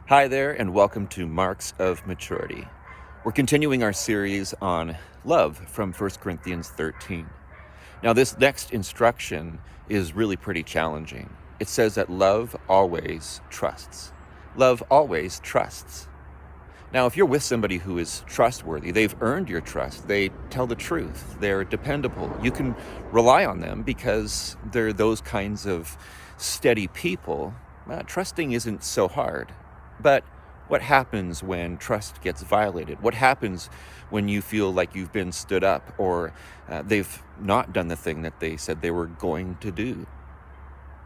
Hi there, and welcome to Marks of Maturity. We're continuing our series on love from 1 Corinthians 13. Now, this next instruction is really pretty challenging. It says that love always trusts. Love always trusts. Now, if you're with somebody who is trustworthy, they've earned your trust, they tell the truth, they're dependable, you can rely on them because they're those kinds of steady people. Trusting isn't so hard. But what happens when trust gets violated? What happens when you feel like you've been stood up or they've not done the thing that they said they were going to do?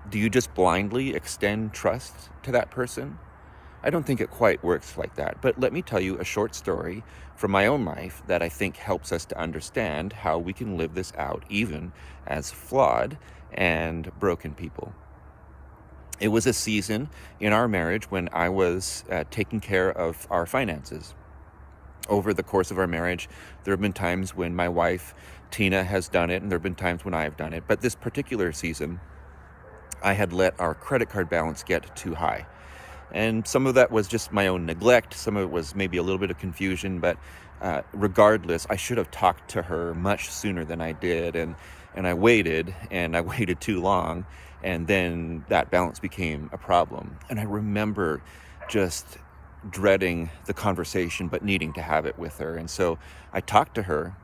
Do you just blindly extend trust to that person? I don't think it quite works like that, but let me tell you a short story from my own life that I think helps us to understand how we can live this out even as flawed and broken people. It was a season in our marriage when I was taking care of our finances. Over the course of our marriage, there have been times when my wife, Tina, has done it, and there have been times when I have done it. But this particular season, I had let our credit card balance get too high. And some of that was just my own neglect. Some of it was maybe a little bit of confusion, but regardless, I should have talked to her much sooner than I did. And I waited too long. And then that balance became a problem. And I remember just dreading the conversation, but needing to have it with her. And so I talked to her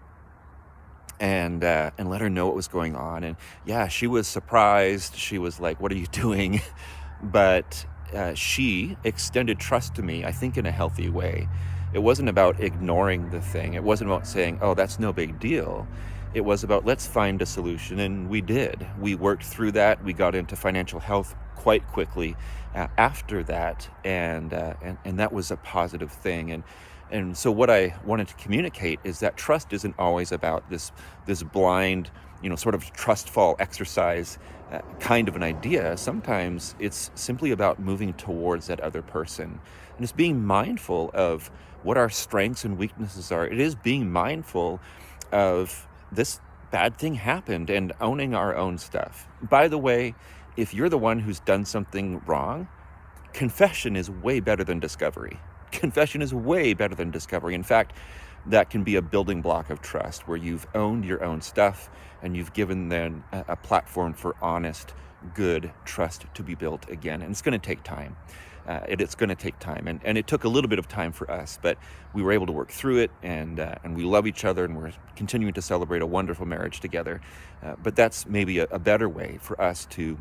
and let her know what was going on. And yeah, she was surprised. She was like, "What are you doing?" But she extended trust to me, I think, in a healthy way. It wasn't about ignoring the thing. It wasn't about saying, "Oh, that's no big deal." It was about, let's find a solution, and we did. We worked through that. We got into financial health quite quickly after that, and that was a positive thing. And so what I wanted to communicate is that trust isn't always about this blind, sort of trust fall exercise kind of an idea. Sometimes it's simply about moving towards that other person, and it's being mindful of what our strengths and weaknesses are. It is being mindful of this bad thing happened and owning our own stuff. By the way, if you're the one who's done something wrong, confession is way better than discovery. Confession is way better than discovery. In fact, that can be a building block of trust where you've owned your own stuff and you've given them a platform for honest, good trust to be built again. And it's going to take time. It's going to take time. And it took a little bit of time for us, but we were able to work through it, and we love each other, and we're continuing to celebrate a wonderful marriage together. But that's maybe a better way for us to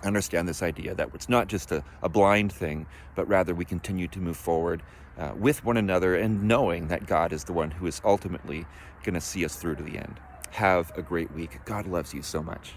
understand this idea that it's not just a blind thing, but rather we continue to move forward with one another and knowing that God is the one who is ultimately going to see us through to the end. Have a great week. God loves you so much.